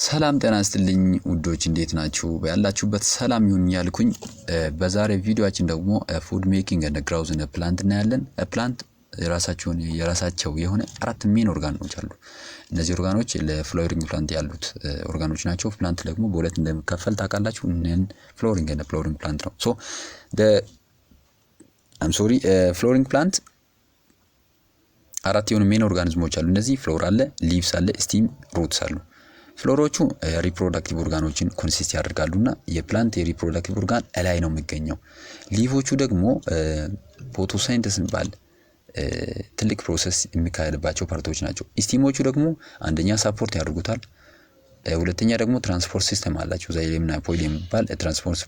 ሰላም ጤና ይስጥልኝ ውዶች እንዴት ናችሁ? ያላችሁበት ሰላም ይሁን ያልኩኝ በዛሬ ቪዲዮአችን ደግሞ ፉድ ሜኪንግ ኤንድ ግሮውዝ ኢን ፕላንት እናያለን። ፕላንት የራሳቸው የሆነ አራት ሜን ኦርጋኖች አሉ። እነዚህ ኦርጋኖች ለፍሎሪንግ ፕላንት ያሉት ኦርጋኖች ናቸው። ፕላንት ደግሞ በሁለት እንደሚከፈል ታውቃላችሁ። እነን ፍሎሪንግ ኤንድ ፍሎሪንግ ፕላንት ነው። ፍሎሪንግ ፕላንት አራት የሆኑ ሜን ኦርጋኒዝሞች አሉ። እነዚህ ፍሎር አለ፣ ሊቭስ አለ፣ ስቲም፣ ሩትስ አሉ። ፍሎሮቹ ሪፕሮዳክቲቭ ኦርጋኖችን ኮንሲስት ያደርጋሉና የፕላንት የሪፕሮዳክቲቭ ኦርጋን ላይ ነው የሚገኘው። ሊቮቹ ደግሞ ፎቶሲንተሲስ የሚባል ትልቅ ፕሮሰስ የሚካሄድባቸው ፓርቶች ናቸው። ስቲሞቹ ደግሞ አንደኛ ሳፖርት ያደርጉታል፣ ሁለተኛ ደግሞ ትራንስፖርት ሲስተም አላቸው። ዛይለምና ፖይል የሚባል ትራንስፖርት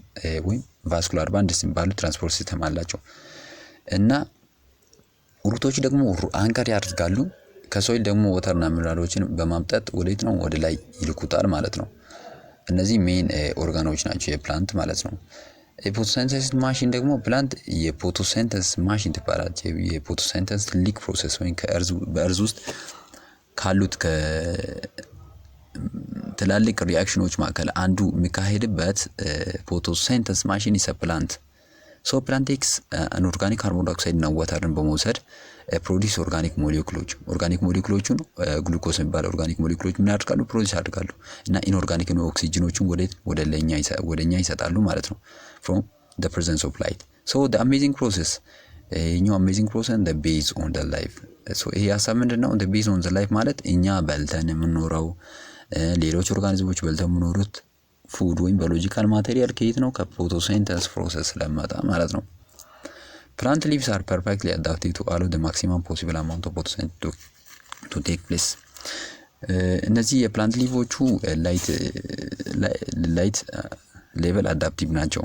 ወይም ቫስኩላር ባንድስ የሚባሉ ትራንስፖርት ሲስተም አላቸው እና ሩቶች ደግሞ አንከር ያደርጋሉ። ከሶይል ደግሞ ወተርና ሚነራሎችን በማምጣት ወዴት ነው ወደ ላይ ይልኩታል ማለት ነው። እነዚህ ሜን ኦርጋኖች ናቸው የፕላንት ማለት ነው። የፎቶሲንተሲስ ማሽን ደግሞ ፕላንት የፎቶሲንተሲስ ማሽን ትባላለች። የፎቶሲንተሲስ ትልቅ ፕሮሰስ ወይም በእርዝ ውስጥ ካሉት ትላልቅ ሪአክሽኖች መካከል አንዱ የሚካሄድበት ፎቶሲንተሲስ ማሽን ይሰ ፕላንት ፕላንት ቴክስ አን ኦርጋኒክ ካርቦን ዳይኦክሳይድ እና ወተርን በመውሰድ ፕሮዲስ ኦርጋኒክ ሞሌኩሎቹን ግሉኮስ የሚባል ኦርጋኒክ ሞሌኩሎች ምን ያደርጋሉ? ፕሮዲስ ያደርጋሉ እና ኢንኦርጋኒክ ነው ኦክሲጅኖቹን ወደኛ ይሰጣሉ ማለት ነው from the presence of light. the amazing process amazing process and the base on the life. ይሄ ሀሳብ ምንድነው? the base on the life ማለት እኛ በልተን የምንኖረው ሌሎች ኦርጋኒዝሞች በልተው የምኖሩት ፉድ ወይም ባዮሎጂካል ማቴሪያል ከየት ነው? ከፎቶሲንተሲስ ፕሮሰስ ስለመጣ ማለት ነው። Plant leaves are perfectly adapted to allow the maximum possible amount of photosynthesis to take place. እነዚህ የፕላንት ሊቮቹ ላይት ሌቨል አዳፕቲቭ ናቸው።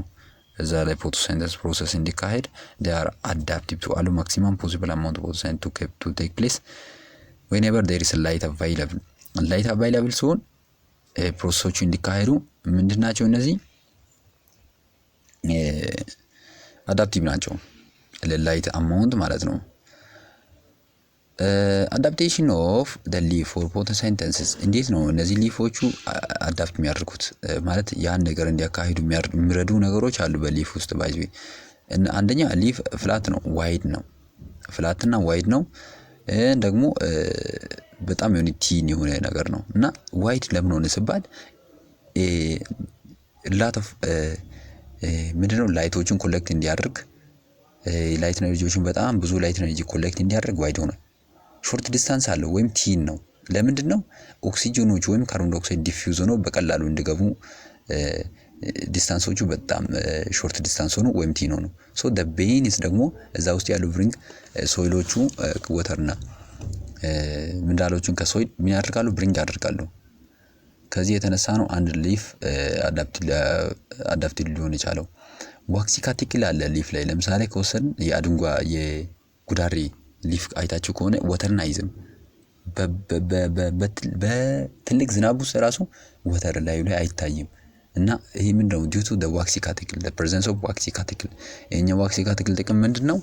እዛ ላይ ፎቶሲንተሲስ ፕሮሰስ እንዲካሄድ they are adaptive to allow maximum possible amount of photosynthesis to take place whenever there is light available. light available ሲሆን ፕሮሰሶቹ እንዲካሄዱ ምንድናቸው? እነዚህ አዳፕቲቭ ናቸው ለላይት አማውንት ማለት ነው። አዳፕቴሽን ኦፍ the leaf for photosynthesis እንዴት ነው እነዚህ ሊፎቹ አዳፕት የሚያደርጉት? ማለት ያን ነገር እንዲያካሂዱ የሚረዱ ነገሮች አሉ በሊፍ ውስጥ ባይዘ አንደኛ ሊፍ ፍላት ነው፣ ዋይድ ነው። ፍላትና ዋይድ ነው ደግሞ በጣም የሆነ ቲን የሆነ ነገር ነው እና ዋይድ ለምን ሆነ ሲባል ላት ኦፍ ምንድነው ላይቶችን ኮሌክት እንዲያደርግ ላይት ኤነርጂዎችን በጣም ብዙ ላይት ኤነርጂ ኮሌክት እንዲያደርግ ዋይድ ሆነ። ሾርት ዲስታንስ አለው ወይም ቲን ነው። ለምንድነው? ኦክሲጅኖች ወይም ካርቦን ዳይኦክሳይድ ዲፊውዝ ሆኖ በቀላሉ እንዲገቡ ዲስታንሶቹ በጣም ሾርት ዲስታንስ ሆኖ ወይም ቲን ሆኖ the beans ደግሞ እዛ ውስጥ ያሉ ብሪንግ ሶይሎቹ ወተርና ሚነራሎቹን ከሶይል ምን ያደርጋሉ? ብሪንግ ያደርጋሉ። ከዚህ የተነሳ ነው አንድ ሊፍ አዳፕቲቭ ሊሆን የቻለው። ዋክሲ ካቲክል አለ ሊፍ ላይ። ለምሳሌ ከወሰድን የአድንጓ የጉዳሪ ሊፍ አይታችሁ ከሆነ ወተርን አይዝም። በትልቅ ዝናብ ውስጥ ራሱ ወተር ላይ አይታይም እና ይሄ ምንድነው? due to the waxy cuticle, the presence of waxy cuticle. የኛ waxy cuticle ጥቅም ምንድነው?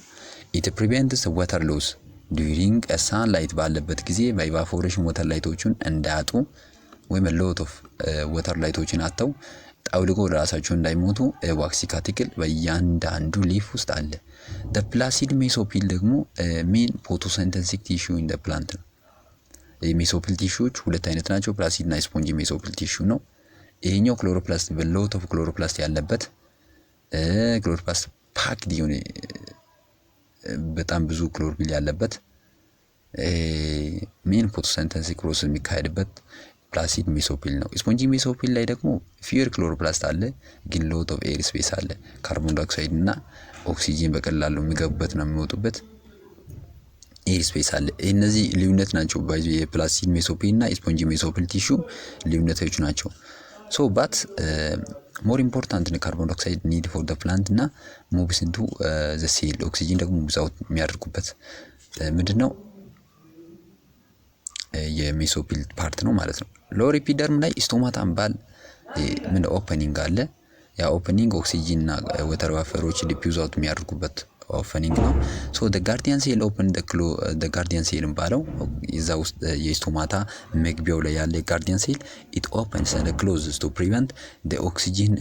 it prevents water loss during a sunlight ባለበት ጊዜ በኢቫፖሬሽን ወተር ላይቶቹን እንዳያጡ ወይም ሎት ኦፍ ወተር ላይቶችን አጥተው ጣውልቆ ራሳቸው እንዳይሞቱ ዋክሲ ካቲክል በእያንዳንዱ ሊፍ ውስጥ አለ። the placid mesophyll ደግሞ ሜን ፎቶሲንተሲስ ቲሹ in the plant ነው። የሜሶፊል ቲሹዎች ሁለት አይነት ናቸው፣ ፕላሲድ እና ስፖንጂ ሜሶፊል ቲሹ ነው። ይሄኛው ክሎሮፕላስት በሎት ኦፍ ክሎሮፕላስት ያለበት ክሎሮፕላስት ፓክድ የሆነ በጣም ብዙ ክሎሮፊል ያለበት ሜን ፎቶሲንተሲስ ፕሮሰስ የሚካሄድበት ፕላሲድ ሜሶፊል ነው። ስፖንጂ ሜሶፊል ላይ ደግሞ ፊር ክሎሮፕላስት አለ፣ ግን ሎት ኦፍ ኤር ስፔስ አለ። ካርቦን ዳይኦክሳይድ እና ኦክሲጅን በቀላሉ የሚገቡበት ነው የሚወጡበት ኤር ስፔስ አለ። እነዚህ ልዩነት ናቸው ባይዙ የፕላሲድ ሜሶፊል እና ስፖንጂ ሜሶፊል ቲሹ ልዩነቶች ናቸው። but more important the carbon dioxide need for the plant እና moves into the cell ኦክሲጅን ደግሞ moves out የሚያደርጉበት ምንድነው? የሜሶፊል ፓርት ነው ማለት ነው። ሎወር ኤፒደርም ላይ ስቶማታ የሚባል ኦፐኒንግ አለ። ያ ኦፐኒንግ ኦክሲጅን እና ወተር ቫፈሮች ዲፊውዝ አውት የሚያደርጉበት ኦፈኒንግ ነው። ሶ the guardian cell open the guardian cell ባለው እዛ ውስጥ የስቶማታ መግቢያው ላይ ያለ guardian cell it opens and closes to prevent the oxygen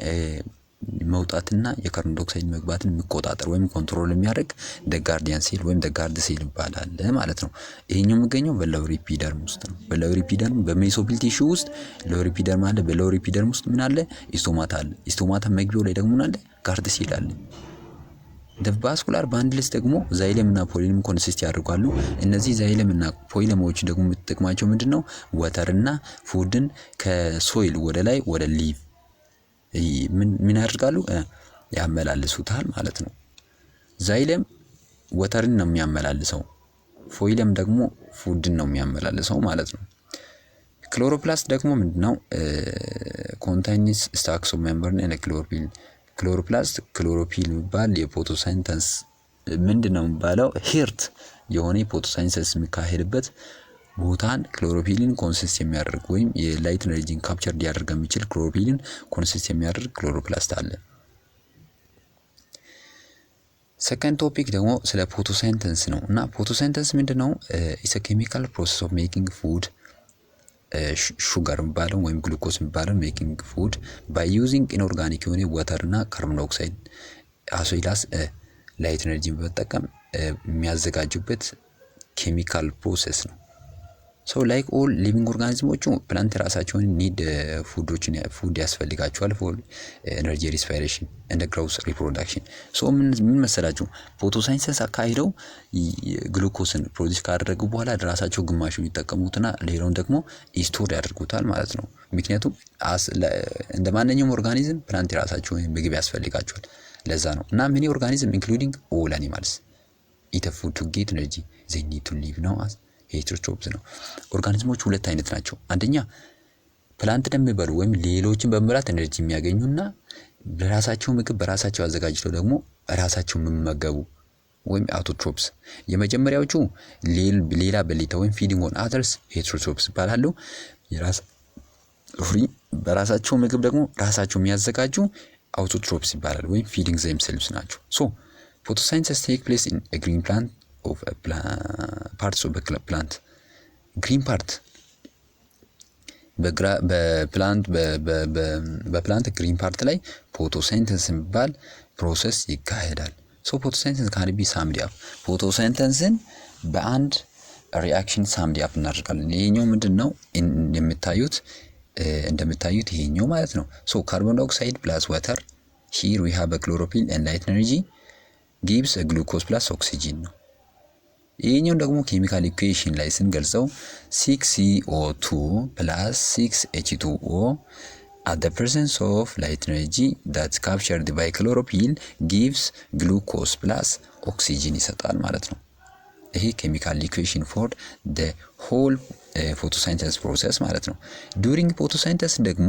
መውጣትና የካርቦን ዳይኦክሳይድ መግባትን የሚቆጣጠር ወይም ኮንትሮል የሚያደርግ the guardian cell ወይም the guard cell ይባላል ማለት ነው። ይሄኛው የሚገኘው በሎወር ኢፒደርም ውስጥ ነው። በሎወር ኢፒደርም በሜሶፊል ቲሹ ውስጥ ሎወር ኢፒደርም አለ። በሎወር ኢፒደርም ውስጥ ምን አለ? ስቶማታ አለ። ስቶማታ መግቢያው ላይ ደግሞ ምን አለ? ጋርድ ሴል አለ። the vascular bundles ደግሞ ዛይለም እና ፖይለም ኮንሲስት ያደርጋሉ። እነዚህ ዛይለም እና ፖይለሞች ደግሞ የምትጠቅማቸው ምንድነው? ወተር እና ፉድን ከሶይል ወደ ላይ ወደ ሊቭ ምን ያደርጋሉ? ያመላልሱታል ማለት ነው። ዛይለም ወተርን ነው የሚያመላልሰው፣ ፎይለም ደግሞ ፉድን ነው የሚያመላልሰው ማለት ነው። ክሎሮፕላስት ደግሞ ምንድነው? ኮንታይንስ ስታክስ ኦፍ ሜምብሬን እና ክሎሮፊል። ክሎሮፕላስት ክሎሮፊል የሚባል የፎቶሲንተሲስ ምንድነው የሚባለው? ሂርት የሆነ የፎቶሲንተሲስ የሚካሄድበት ቦታን ክሎሮፊልን ኮንሲስት የሚያደርግ ወይም የላይት ኤነርጂን ካፕቸር ሊያደርግ የሚችል ክሎሮፊልን ኮንሲስት የሚያደርግ ክሎሮፕላስት አለ። ሰከንድ ቶፒክ ደግሞ ስለ ፎቶሲንተሲስ ነው እና ፎቶሲንተሲስ ምንድነው? ኢትስ አ ኬሚካል ፕሮሰስ ኦፍ ሜኪንግ ፉድ ሹገር የሚባለው ወይም ግሉኮስ የሚባለው ሜኪንግ ፉድ ባይ ዩዚንግ ኢንኦርጋኒክ የሆነ ወተር እና ካርቦን ዳይኦክሳይድ አሶይላስ ላይት ኤነርጂ በመጠቀም የሚያዘጋጁበት ኬሚካል ፕሮሰስ ነው። ሶ ላይክ ኦል ሊቪንግ ኦርጋኒዝሞቹ ፕላንት ራሳቸውን ኒድ ፉድ ያስፈልጋቸዋል ፎር ኤነርጂ ሪስፓይሬሽን እንደ ግሮውስ ሪፕሮዳክሽን። ሶ ምን መሰላችሁ? ፎቶሲንተሲስ አካሂደው ግሉኮስን ፕሮዲዩስ ካደረጉ በኋላ ለራሳቸው ግማሹን ይጠቀሙትና ሌላውን ደግሞ ስቶር ያደርጉታል ማለት ነው። ምክንያቱም እንደ ማንኛውም ኦርጋኒዝም ፕላንት ራሳቸው ምግብ ያስፈልጋቸዋል። ለዛ ነው እና many organisms including all animals eat a food to get energy they need to live now as ሄትሮትሮፕስ ነው። ኦርጋኒዝሞች ሁለት አይነት ናቸው። አንደኛ ፕላንት የሚበሉ ወይም ሌሎችን በመብላት ኤነርጂ የሚያገኙና በራሳቸው ምግብ በራሳቸው አዘጋጅተው ደግሞ ራሳቸው የሚመገቡ ወይም አውቶትሮፕስ። የመጀመሪያዎቹ ሌላ በሊታ ወይም ፊዲንግ ኦን አዘርስ ሄትሮትሮፕስ ይባላሉ። በራሳቸው ምግብ ደግሞ ራሳቸው የሚያዘጋጁ አውቶትሮፕስ ይባላሉ ወይም ፊዲንግ ዘምሰልቭስ ናቸው። ሶ ፎቶሲንተሲስ ቴክ ፕሌስ ኢን ኤ ግሪን ፕላንት of parts of a plant green part በፕላንት ግሪን ፓርት ላይ ፎቶሲንተሲስ የሚባል ፕሮሰስ ይካሄዳል። ሶ ፎቶሲንተሲስ ካን ቢ ሳምድ አፕ ፎቶሲንተሲስን በአንድ ሪአክሽን ሳምድ አፕ እናደርጋለን። ይሄኛው ምንድነው? እንደምታዩት ይሄኛው ማለት ነው። ሶ ካርቦን ዳይኦክሳይድ ፕላስ ወተር here we have a chlorophyll and light energy gives a glucose plus oxygen ነው። ይሄኛው ደግሞ ኬሚካል ኢኩዌሽን ላይ ስንገልጸው 6CO2 plus 6H2O at the presence of light energy that's captured by chlorophyll gives glucose plus oxygen ይሰጣል ማለት ነው። ይሄ ኬሚካል ኢኩዌሽን ፎር the whole photosynthesis process ማለት ነው። during photosynthesis ደግሞ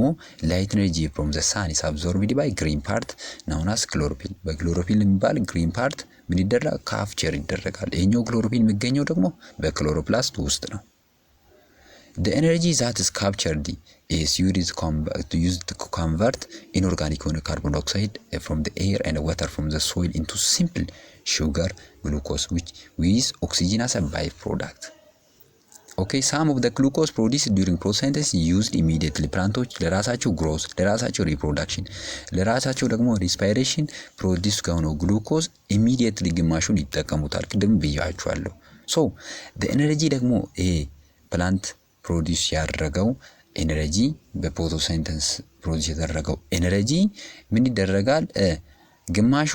light energy from the sun is absorbed by green part known as chlorophyll በክሎሮፊል የሚባል ግሪን ፓርት ምን ይደረጋል? ካፕቸር ይደረጋል። ይሄኛው ክሎሮፊል የሚገኘው ደግሞ በክሎሮፕላስት ውስጥ ነው። the energy that is captured is used to convert inorganic carbon dioxide from the air and water from the soil into simple sugar glucose which with oxygen as a byproduct. Okay, some of the glucose produced during photosynthesis used immediately ፕላንቶች ለራሳቸው ግሮዝ ለራሳቸው ሪፕሮዳክሽን ለራሳቸው ደግሞ ሪስፓይሬሽን ፕሮዲስ ከሆነው ግሉኮዝ ኢሚዲየትሊ ግማሹን ይጠቀሙታል። ቅድም ብያችኋለሁ። ሶ the energy ደግሞ ይሄ ፕላንት ፕሮዲስ ያደረገው ኤነርጂ በፎቶሲንተሲስ ፕሮዲስ ያደረገው ኤነርጂ ምን ይደረጋል? ግማሹ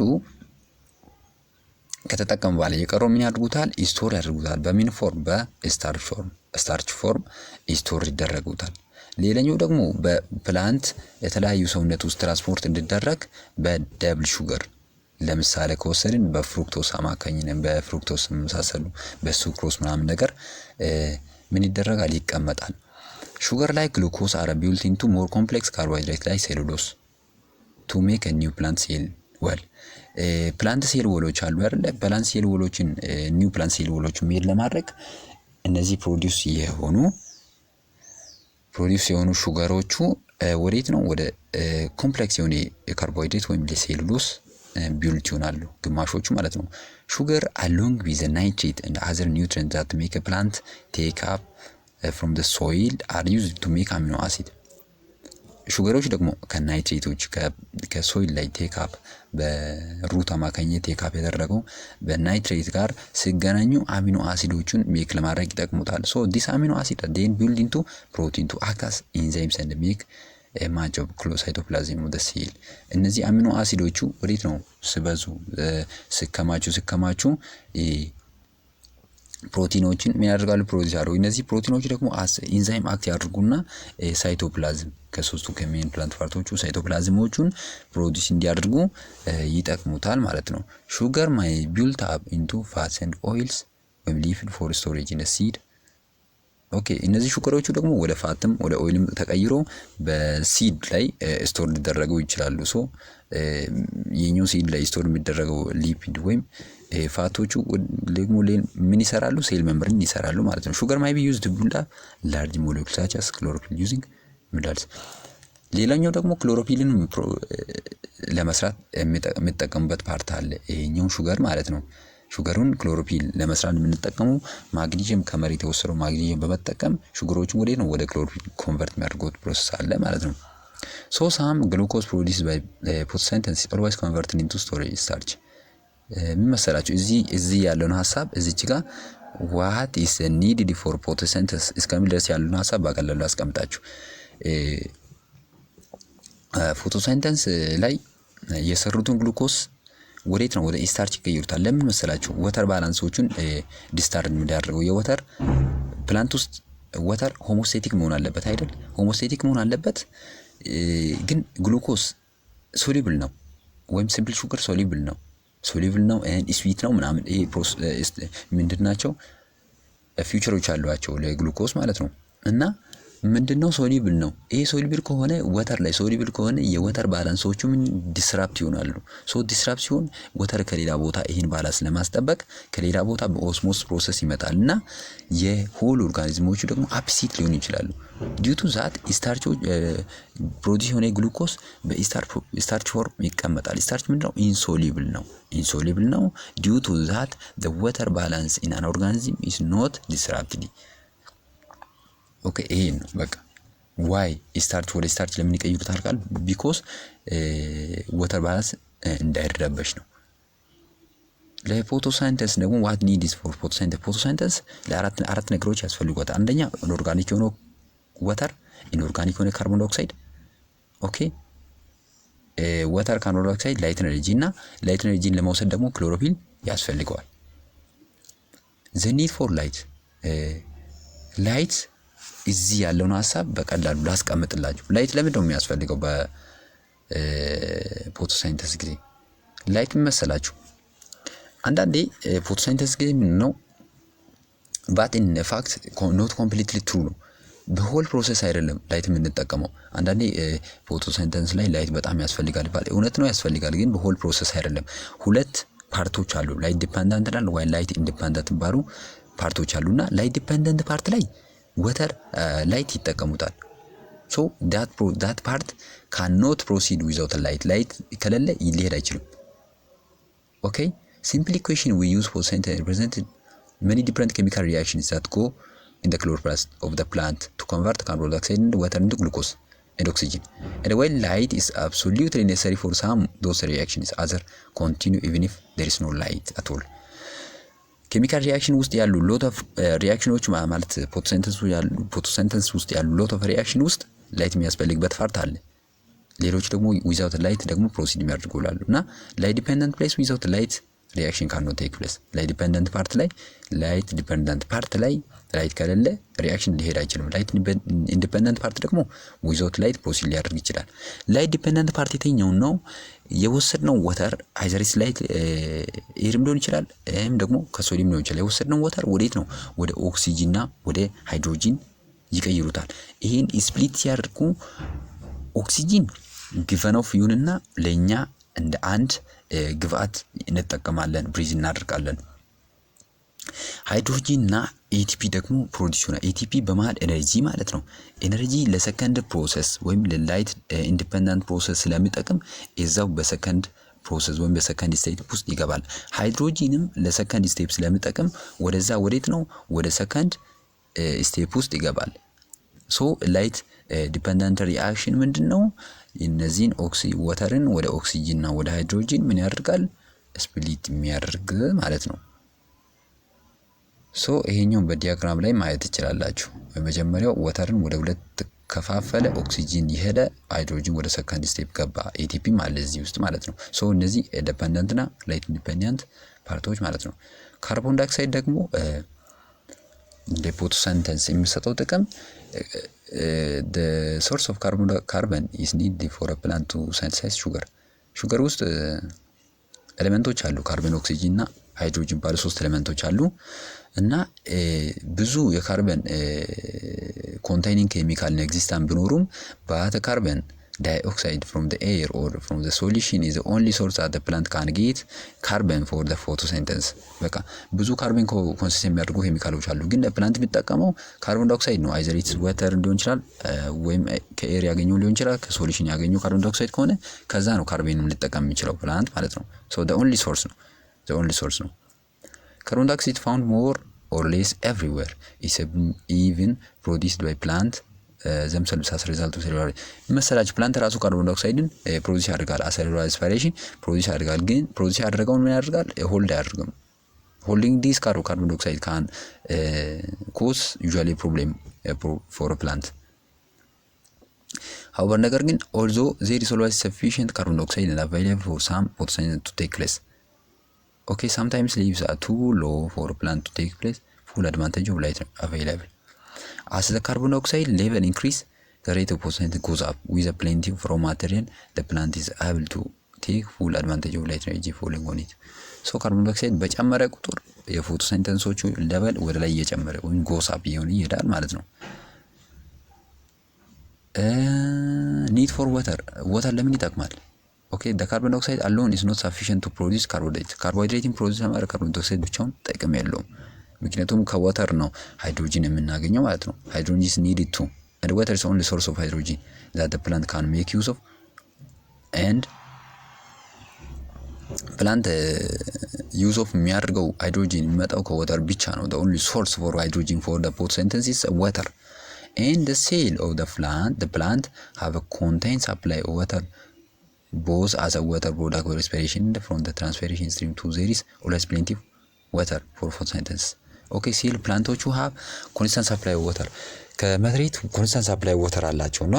ከተጠቀሙ በኋላ የቀረው ምን ያደርጉታል? ስቶር ያደርጉታል። በምን ፎርም? በስታርች ፎርም ስቶር ይደረጉታል። ሌላኛው ደግሞ በፕላንት የተለያዩ ሰውነት ውስጥ ትራንስፖርት እንዲደረግ በደብል ሹገር ለምሳሌ ከወሰድን በፍሩክቶስ አማካኝነት በፍሩክቶስ መሳሰሉ በሱክሮስ ምናምን ነገር ምን ይደረጋል? ይቀመጣል። ሹገር ላይ ግሉኮስ አር ቢልት ኢንቱ ሞር ኮምፕሌክስ ካርቦሃይድሬት ላይ ሴሉሎስ ቱ ሜክ አ ኒው ፕላንት ሴል ወል ፕላንት ሴል ወሎች አሉ አይደለ? ፕላንት ሴል ወሎችን ኒው ፕላንት ሴል ወሎችን ሜድ ለማድረግ እነዚህ ፕሮዲዩስ የሆኑ ሹገሮቹ ወዴት ነው? ወደ ኮምፕሌክስ የሆነ የካርቦሃይድሬት ወይም ለሴሉሎስ ቢውልድ ይሆናሉ ግማሾቹ ማለት ነው። ሹገር አሎንግ ዊዝ ናይትሬት ኤንድ አዘር ኒውትሪየንት ዛት ሜክ ፕላንት ቴክ አፕ ፍሮም ዘ ሶይል አር ዩዝድ ቱ ሜክ አሚኖ አሲድ። ሹገሮች ደግሞ ከናይትሬቶች ከሶይል ላይ ቴክአፕ በሩት አማካኝነት ቴክአፕ የተደረገው በናይትሬት ጋር ሲገናኙ አሚኖ አሲዶቹን ሜክ ለማድረግ ይጠቅሙታል። ሶ ዲስ አሚኖ አሲድ ዴን ቢልድ ኢንቱ ፕሮቲን ቱ አክት አስ ኢንዛይምስ ኤንድ ሜክ ማች ኦፍ ሳይቶፕላዝም ኦፍ ዘ ሴል። እነዚህ አሚኖ አሲዶቹ ወዴት ነው ሲበዙ ሲከማቹ ፕሮቲኖችን ምን ያደርጋሉ? ፕሮዲውስ ያደርጉ። እነዚህ ፕሮቲኖች ደግሞ ኢንዛይም አክት ያደርጉና ሳይቶፕላዝም ከሶስቱ ከሜን ፕላንት ፓርቶቹ ሳይቶፕላዝሞቹን ፕሮዲውስ እንዲያደርጉ ይጠቅሙታል ማለት ነው። ሹገር ማይ ቢልት አፕ ኢንቱ ፋትስ ኤንድ ኦይልስ ወይም ሊፒድ ፎር ስቶሬጅ ኢን ሲድ። ኦኬ እነዚህ ሹገሮቹ ደግሞ ወደ ፋትም ወደ ኦይልም ተቀይሮ በሲድ ላይ ስቶር ሊደረጉ ይችላሉ። ሶ የኛው ሲድ ላይ ስቶር የሚደረገው ሊፒድ ወይም ፋቶቹ ደግሞ ምን ይሰራሉ? ሴል ሜምብሬን ይሰራሉ ማለት ነው። ሹገር ማይ ቢ ዩዝድ ቱ ቢልድ አፕ ላርጅ ሞለኪውልስ ሳች አስ ክሎሮፊል ዩዚንግ ሚነራልስ። ሌላኛው ደግሞ ክሎሮፊልን ለመስራት የሚጠቀሙበት ፓርት አለ። ይሄኛው ሹገር ማለት ነው። ሹገሩን ክሎሮፊል ለመስራት የምንጠቀመው ማግኒዥየም ከመሬት የወሰደው ማግኒዥየም በመጠቀም ሹገሮችን ወዴት ነው ወደ ክሎሮፊል ኮንቨርት የሚያደርጉት ፕሮሰስ አለ ማለት ነው። ሶ ሳም ግሉኮዝ ፕሮዲውስድ ባይ ፎቶሲንተሲስ ኦልዌይስ ኮንቨርትድ ኢንቱ ስቶሬጅ ስታርች። ምን መሰላችሁ? እዚህ ያለውን ሀሳብ እዚች ጋር ዋት ኢስ ኒድድ ፎር ፎቶሲንተሲስ እስከሚል ድረስ ያለውን ሀሳብ በቀላሉ አስቀምጣችሁ ፎቶሲንተሲስ ላይ የሰሩትን ግሉኮስ ወዴት ነው ወደ ስታርች ይቀይሩታል። ለምን መሰላችሁ? ወተር ባላንሶቹን ዲስታርድ የሚያደርገው የወተር ፕላንት ውስጥ ወተር ሆሞስቴቲክ መሆን አለበት አይደል? ሆሞስቴቲክ መሆን አለበት። ግን ግሉኮስ ሶሊብል ነው ወይም ሲምፕል ሹገር ሶሊብል ነው ስዊት ነው ምናምን። ይሄ ምንድናቸው ፊውቸሮች አሏቸው ለግሉኮስ ማለት ነው። እና ምንድነው ሶሊብል ነው። ይሄ ሶሊብል ከሆነ ወተር ላይ ሶሊብል ከሆነ የወተር ባላንሶቹ ምን ዲስራፕት ይሆናሉ። ሶ ዲስራፕት ሲሆን ወተር ከሌላ ቦታ ይሄን ባላንስ ለማስጠበቅ ከሌላ ቦታ በኦስሞስ ፕሮሰስ ይመጣል እና የሆል ኦርጋኒዝሞቹ ደግሞ አፕሲት ሊሆኑ ይችላሉ። ዲዩ ቱ ዛት ስታርቾች ፕሮዲስ የሆነ ግሉኮስ በስታርች ፎርም ይቀመጣል። ስታርች ምንድነው? ኢንሶሊብል ነው። ዲዩ ቱ ዛት ዘ ወተር ባላንስ ኢን አን ኦርጋኒዝም ኢዝ ኖት ዲስራፕትድ። ኦኬ ይሄ ነው በቃ ዋይ ስታርች ወደ ስታርች ለምን ይቀይሩታል ካል ቢኮዝ ወተር ባላንስ እንዳይረበሽ ነው። ለፎቶሲንተሲስ ደግሞ ዋት ኒድ ኢዝ ፎር ፎቶሲንተሲስ ለአራት ነገሮች ያስፈልጓታል። አንደኛ ኢንኦርጋኒክ የሆነ ወተር፣ ኢንኦርጋኒክ የሆነ ካርቦን ዳይኦክሳይድ፣ ኦኬ ወተር ካርቦን ዳይኦክሳይድ፣ ላይት ኤነርጂ እና ላይት ኤነርጂን ለመውሰድ ደግሞ ክሎሮፊል ያስፈልገዋል። ዘ ኒድ ፎር ላይት እዚህ ያለውን ሀሳብ በቀላሉ ላስቀምጥላችሁ። ላይት ለምን ነው የሚያስፈልገው? በፎቶሲንተሲስ ጊዜ ላይት ምን መሰላችሁ? አንዳንዴ ፎቶሲንተሲስ ጊዜ ምን ነው ባት ኢን ፋክት ኖት ኮምፕሊትሊ ትሩ ነው። በሆል ፕሮሰስ አይደለም ላይት የምንጠቀመው። አንዳንዴ ፎቶሲንተሲስ ላይ ላይት በጣም ያስፈልጋል ይባላል። እውነት ነው ያስፈልጋል፣ ግን በሆል ፕሮሰስ አይደለም። ሁለት ፓርቶች አሉ። ላይት ዲፔንደንት እና ላይት ኢንዲፔንደንት ባሉ ፓርቶች አሉና ላይት ዲፔንደንት ፓርት ላይ ወተር ላይት ይጠቀሙታል። ሶ ዳት ፓርት ካኖት ፕሮሲድ ዊዛውት ላይት ከሌለ ሊሄድ አይችልም። ኦኬ ሲምፕል ኢኩዌሽን ዊ ዩዝ ፎር ሴንተር ሪፕሬዘንትድ መኒ ዲፍረንት ኬሚካል ሪአክሽንስ ዛት ጎ ኢን ዘ ክሎሮፕላስት ኦፍ ዘ ፕላንት ቱ ኮንቨርት ካርቦን ዳይኦክሳይድ ኤንድ ወተር ኢንቱ ግሉኮስ ኤንድ ኦክሲጅን ኤንድ ዌል ላይት ኢዝ አብሶሉትሊ ኔሰሰሪ ፎር ሳም ዶዝ ሪአክሽንስ አዘር ኮንቲኒው ኢቭን ኢፍ ዜር ኢዝ ኖ ላይት አት ኦል። ኬሚካል ሪአክሽን ውስጥ ያሉ ሎት ኦፍ ሪአክሽኖች ማለት ፎቶሲንተሲስ ውስጥ ያሉ ሎት ኦፍ ሪአክሽን ውስጥ ላይት የሚያስፈልግበት ፓርት አለ። ሌሎች ደግሞ ዊዛውት ላይት ደግሞ ፕሮሲድ የሚያደርጉ ይላሉ እና ላይት ዲፔንደንት ፕሌስ ዊዛውት ላይት ሪአክሽን ካኖት ቴክ ፕሌስ። ላይት ዲፔንደንት ፓርት ላይ ላይት ከሌለ ሪአክሽን ሊሄድ አይችልም። ላይት ኢንዲፔንደንት ፓርት ደግሞ ዊዛውት ላይት ፕሮሲድ ሊያደርግ ይችላል። ላይት ዲፔንደንት ፓርት የተኛው ነው የወሰድነው ወተር አይዘሪስ ላይት ኤርም ሊሆን ይችላል፣ ደግሞ ከሶዲየም ሊሆን ይችላል። የወሰድነው ወተር ወዴት ነው? ወደ ኦክሲጂንና ወደ ሃይድሮጂን ይቀይሩታል። ይሄን ስፕሊት ሲያደርጉ ኦክሲጂን ጊቨን ኦፍ ይሁንና ለኛ እንደ አንድ ግብአት እንጠቀማለን፣ ብሪዝ እናደርጋለን። ሃይድሮጂን እና ኤቲፒ ደግሞ ፕሮዲዩስ ይሆናል። ኤቲፒ በመሃል ኤነርጂ ማለት ነው። ኤነርጂ ለሰከንድ ፕሮሰስ ወይም ለላይት ኢንዲፔንደንት ፕሮሰስ ስለሚጠቅም እዛው በሰከንድ ፕሮሰስ ወይም በሰከንድ ስቴፕ ውስጥ ይገባል። ሃይድሮጂንም ለሰከንድ ስቴፕ ስለሚጠቅም ወደዛ ወዴት ነው ወደ ሰከንድ ስቴፕ ውስጥ ይገባል። ሶ ላይት ዲፔንደንት ሪአክሽን ምንድነው? እነዚህን ወተርን ወደ ኦክሲጅን እና ወደ ሃይድሮጂን ምን ያደርጋል? ስፕሊት የሚያደርግ ማለት ነው። ሶ ይሄኛውን በዲያግራም ላይ ማየት ትችላላችሁ። በመጀመሪያው ወተርን ወደ ሁለት ከፋፈለ፣ ኦክሲጅን ይሄደ፣ ሃይድሮጂን ወደ ሰከንድ ስቴፕ ገባ። ኤቲፒም አለ እዚህ ውስጥ ማለት ነው። ሶ እነዚህ ዲፔንደንት እና ላይት ኢንዲፔንደንት ፓርቶች ማለት ነው። ካርቦን ዳይኦክሳይድ ደግሞ እንደ ፎቶሲንተሲስ የሚሰጠው ጥቅም the source of carbon is needed for a plant to synthesize sugar ውስጥ ኤሌመንቶች አሉ። ካርበን፣ ኦክሲጅን እና ሃይድሮጂን ባለ 3 ኤሌመንቶች አሉ እና ብዙ የካርበን ኮንቴይኒንግ ኬሚካል ኤግዚስታንት ቢኖሩም but carbon dioxide from the air or from the solution is the only source that the plant can get carbon for the photosynthesis። በቃ ብዙ ካርበን ኮንሲስት የሚያደርጉ ኬሚካሎች አሉ፣ ግን ለፕላንት የሚጠቀመው ካርቦን ዳይኦክሳይድ ነው። አይዘር ኢትስ ወተር ሊሆን ይችላል ወይም ከኤር ያገኘው ሊሆን ይችላል። ከሶሉሽን ያገኘው ካርቦን ዳይኦክሳይድ ከሆነ ከዛ ነው ካርበንም ሊጠቀም የሚችለው ፕላንት ማለት ነው። so the only source ነው። Carbon dioxide found more or less everywhere is even produced by plant themselves as a result of cellular መሰላችሁ። ፕላንት ራሱ ካርቦን ዳይኦክሳይድን ፕሮዲዩስ ያደርጋል። አሰሉላር ሬስፓይሬሽን ፕሮዲዩስ ያደርጋል። ግን ፕሮዲዩስ ያደረገውን ምን ያደርጋል? ሆልድ አያደርግም። holding this carbon dioxide can cause usually problem for a plant. however ነገር ግን although there is always sufficient carbon dioxide available for some photosynthesis to take place, okay, sometimes leaves are too low for a plant to take place full advantage of light available. As the carbon dioxide level increase, the rate of photosynthesis goes up. With a plenty of raw material, the plant is able to take full advantage of light energy falling on it. So carbon dioxide በጨመረ ቁጥር የፎቶሲንተሲሶቹ ሌቨል ወደ ላይ እየጨመረ ወይም ጎስ አፕ እየሆነ ይሄዳል ማለት ነው። need for water ለምን ይጠቅማል? Okay, the carbon dioxide alone is not sufficient to produce carbohydrate. ካርቦሃይድሬትን ፕሮዲዩስ ለማድረግ ካርቦን ዳይኦክሳይድ ብቻውን ጥቅም የለውም። ምክንያቱም ከወተር ነው ሃይድሮጂን የምናገኘው ማለት ነው። ሃይድሮጂን is needed too, and water is only source of hydrogen that the plant can make use of. and plant use of የሚያደርገው ሃይድሮጂን የሚመጣው ከወተር ብቻ ነው። the only source for hydrogen for the photosynthesis is water. and the cell of the plant have a contained supply of water both as a water product for respiration and from the transpiration stream to there is always plenty of water for photosynthesis. okay, ሴል ፕላንቶቹ have constant supply of water ከመሬት constant supply of water አላቸው እና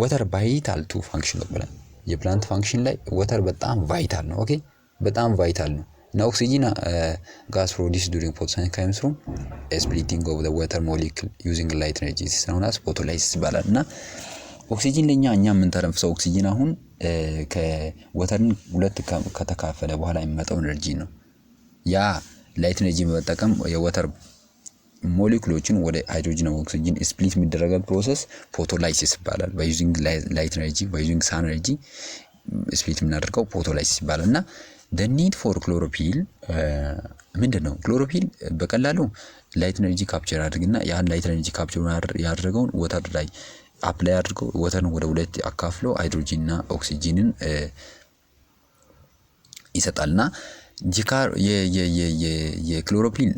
water vital to function ነው ብለን የፕላንት ፋንክሽን ላይ water በጣም ቫይታል ነው። ኦኬ፣ በጣም ቫይታል ነው እና ኦክሲጅን gas produced during photosynthesis comes from splitting of the water molecule using light energy is known as photolysis ይባላል። እና ኦክሲጅን ለኛ የምንተነፍሰው ኦክሲጅን አሁን ከወተርን ሁለት ከተካፈለ በኋላ የሚመጣው ኤነርጂ ነው። ያ ላይት ኤነርጂ በመጠቀም የወተር ሞሌኩሎችን ወደ ሃይድሮጂን እና ኦክሲጅን ስፕሊት የሚደረገው ፕሮሰስ ፎቶላይሲስ ይባላል። by using light energy, by using sun energy ስፕሊት የምናደርገው ፎቶላይሲስ ይባላል። እና the need for chlorophyll ምንድነው? ክሎሮፊል በቀላሉ ላይት ኤነርጂ ካፕቸር ያደርግና ያን ላይት ኤነርጂ ካፕቸር ያደረገውን ወተር ላይ አፕላይ አድርገው ወተርን ወደ ሁለት አካፍሎ ሃይድሮጂን እና ኦክሲጂንን ይሰጣልና የክሎሮፊል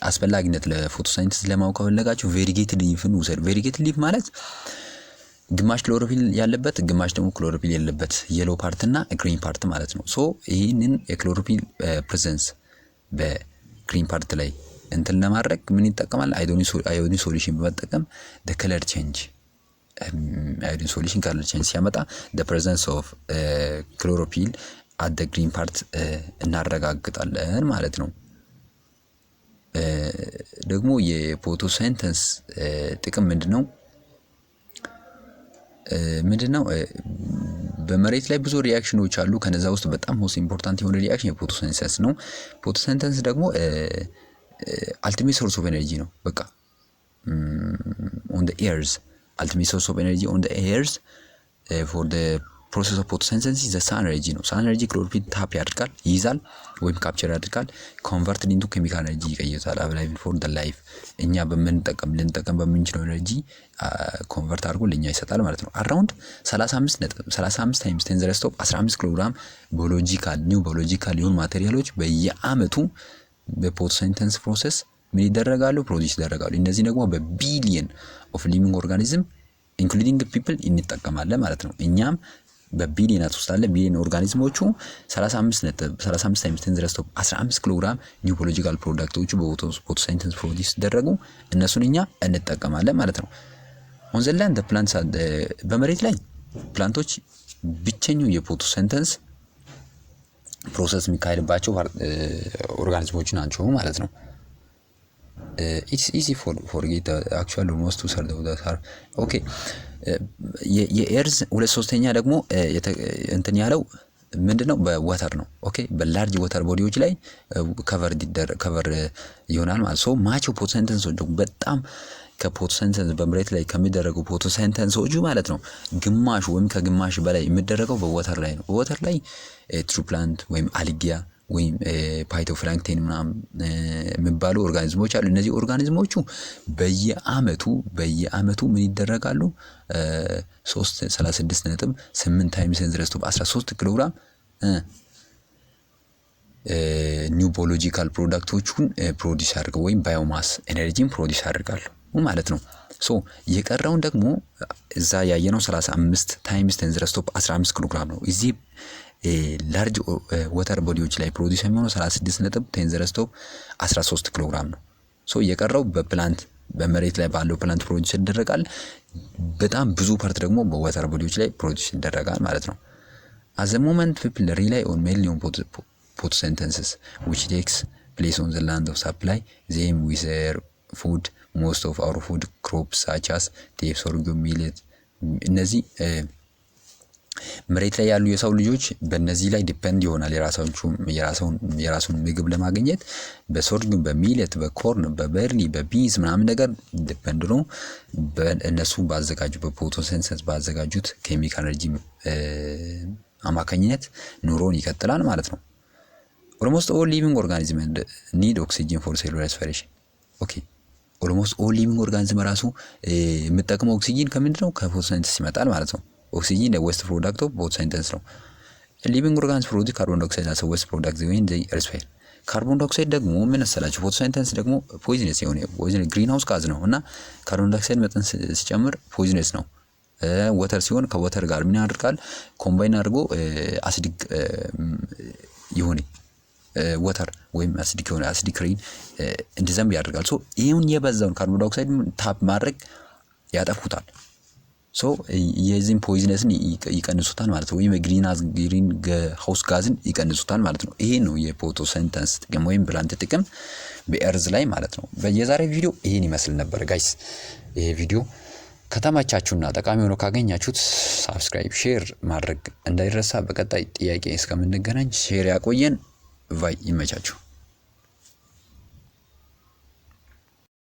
አስፈላጊነት ለፎቶሲንተሲስ ለማወቅ ከፈለጋችሁ ቬሪጌትድ ሊፍን ውሰድ። ቬሪጌትድ ሊፍ ማለት ግማሽ ክሎሮፊል ያለበት ግማሽ ደግሞ ክሎሮፊል የሌለበት የሎ ፓርት እና ግሪን ፓርት ማለት ነው። ሶ ይህንን የክሎሮፊል ፕሬዘንስ በግሪን ፓርት ላይ እንትን ለማድረግ ምን ይጠቀማል? አዮዲን ሶሉሽን በመጠቀም the color change አዮዲን ሶሉሽን color change ሲያመጣ the presence of chlorophyll at the green part እናረጋግጣለን ማለት ነው። ደግሞ የፎቶሲንተሲስ ጥቅም ምንድነው? በመሬት ላይ ብዙ ሪአክሽኖች አሉ። ከነዛ ውስጥ በጣም ሞስት ኢምፖርታንት የሆነ ሪአክሽን የፎቶሲንተሲስ ነው። ፎቶሲንተሲስ ደግሞ ultimate source of energy ነው። በቃ on the earth ultimate source of energy on the earth for the ፕሮሰስ ኦፍ ፎቶሲንተሲስ ዘ ሳን ኤነርጂ ነው። ሳን ኤነርጂ ክሎሮፊል ታፕ ያደርጋል ይይዛል ወይም ካፕቸር ያደርጋል ኮንቨርት ኢንቱ ኬሚካል ኤነርጂ ይቀይራል አቬላብል ፎር ዘ ላይፍ እኛ ልንጠቀም በምንችለው ኤነርጂ ኮንቨርት አድርጎ ለኛ ይሰጣል ማለት ነው። አራውንድ 35 ታይምስ 10 ዘ ስቶፕ 15 ኪሎግራም ኒው ባዮሎጂካል ሊሆን ማቴሪያሎች በየአመቱ በፎቶሲንተሲስ ፕሮሰስ ምን ይደረጋሉ? ፕሮዲዩስ ይደረጋሉ። እነዚህ ደግሞ በቢሊየን ኦፍ ሊቪንግ ኦርጋኒዝም ኢንክሉዲንግ ፒፕል እንጠቀማለን ማለት ነው። እኛም በቢሊየናት ውስጥ አለ ቢሊየን ኦርጋኒዝሞቹ 35 ታይምስ 10 ዘ ስቶፕ 15 ኪሎግራም ኒው ባዮሎጂካል ፕሮዳክቶቹ በፎቶሲንተሲስ ፕሮዲዩስ ሲደረጉ እነሱን እኛ እንጠቀማለን ማለት ነው። ኦን ዘ ላንድ ፕላንትስ በመሬት ላይ ፕላንቶች ብቸኛው የፎቶሲንተሲስ ፕሮሰስ የሚካሄድባቸው ኦርጋኒዝሞች ናቸው ማለት ነው። ኢትስ ኢዚ ፎርጌት አክቹዋሊ ኦልሞስት 2/3 ኦኬ። የኤርዝ 2/3 ደግሞ እንትን ያለው ምንድነው? በወተር ነው። ኦኬ በላርጅ ወተር ቦዲዎች ላይ ከቨር ይሆናል ማለት ሶ ማቾ ፎቶሲንተሲስ ደግሞ በጣም ከፎቶሲንተሲስ በመሬት ላይ ከሚደረገው ፎቶሲንተሲሶቹ ማለት ነው ግማሽ ወይም ከግማሽ በላይ የሚደረገው በወተር ላይ ነው። በወተር ላይ ትሩ ፕላንት ወይም አልጊያ ወይም ፓይቶፕላንክተን ምናምን የሚባሉ ኦርጋኒዝሞች አሉ። እነዚህ ኦርጋኒዝሞቹ በየአመቱ ምን ይደረጋሉ? 36.8 ታይምስ 10 ስቶፕ 13 ኪሎግራም ኒው ባዮሎጂካል ፕሮዳክቶቹን ፕሮዲዩስ አድርገው ወይም ባዮማስ ኤነርጂን ፕሮዲዩስ አድርጋሉ ማለት ነው። ሶ የቀረውን ደግሞ እዛ ያየነው 35 ታይምስ 10 ስቶፕ 15 ኪሎግራም ነው። እዚህ ላርጅ ወተር ቦዲዎች ላይ ፕሮዲዩስ የሚሆነው 36.10 ስቶፕ 13 ኪሎግራም ነው። ሶ የቀረው በመሬት ላይ ባለው ፕላንት ፕሮዲዩስ ይደረጋል። በጣም ብዙ ፓርት ደግሞ በወተር ቦዲዎች ላይ ፕሮዲዩስ ይደረጋል ማለት ነው። አት ዘ ሞመንት ፒፕል ሪላይ ኦን ሜንሊ ኦን ፎቶሲንተሲስ which takes place on the land of supply them with their food most of our food crops such as teff, sorghum, millet እነዚህ መሬት ላይ ያሉ የሰው ልጆች በእነዚህ ላይ ዲፔንድ ይሆናል። የራሱን ምግብ ለማግኘት በሶርግም፣ በሚሌት፣ በኮርን፣ በበርሊ፣ በቢንስ ምናምን ነገር ዲፔንድ ነው። በእነሱ በፎቶሲንተሲስ ባዘጋጁት ኬሚካል ኤነርጂ አማካኝነት ኑሮን ይቀጥላል ማለት ነው። ኦልሞስት ኦል ሊቪንግ ኦርጋኒዝም ኒድ ኦክሲጅን ፎር ሴሉላር ሬስፒሬሽን። ኦኬ ኦልሞስት ኦል ሊቪንግ ኦርጋኒዝም ራሱ የምጠቅመው ኦክሲጅን ከምንድነው? ከፎቶሲንተሲስ ይመጣል ማለት ነው። ኦክሲጅን ዌስት ፕሮዳክት ኦፍ ፎቶሲንተሲስ ነው። ሊቪንግ ኦርጋኒዝም ፕሮዲዩስ ካርቦን ዳይኦክሳይድ አስ ዌስት ፕሮዳክት ዌን ዜይ ሬስፓየር። ካርቦን ዳይኦክሳይድ ደግሞ ምን መሰላችሁ? ፎቶሲንተሲስ ደግሞ ፖይዝነስ ግሪን ሃውስ ጋዝ ነው እና ካርቦን ዳይኦክሳይድ መጠን ሲጨምር ፖይዝነስ ነው። ወተር ሲሆን ከወተር ጋር ምን ያደርጋል? ኮምባይን አድርጎ አሲዲክ ይሆን ወተር ወይም አሲዲክ ሬን እንዲዘንብ ያደርጋል። ሶ ይሄን የበዛውን ካርቦን ዳይኦክሳይድ ታፕ ማድረግ ያጠፉታል። ሶ የዚህን ፖይዝነስን ይቀንሱታል ማለት ነው። ወይም ግሪን ሃውስ ጋዝን ይቀንሱታል ማለት ነው። ይሄ ነው የፎቶሲንተሲስ ጥቅም ወይም ፕላንት ጥቅም በኤርዝ ላይ ማለት ነው። በየዛሬ ቪዲዮ ይሄን ይመስል ነበር ጋይስ። ይሄ ቪዲዮ ከተመቻችሁና ጠቃሚ ሆኖ ካገኛችሁት ሳብስክራይብ፣ ሼር ማድረግ እንዳይረሳ። በቀጣይ ጥያቄ እስከምንገናኝ ሼር ያቆየን። ቫይ ይመቻችሁ።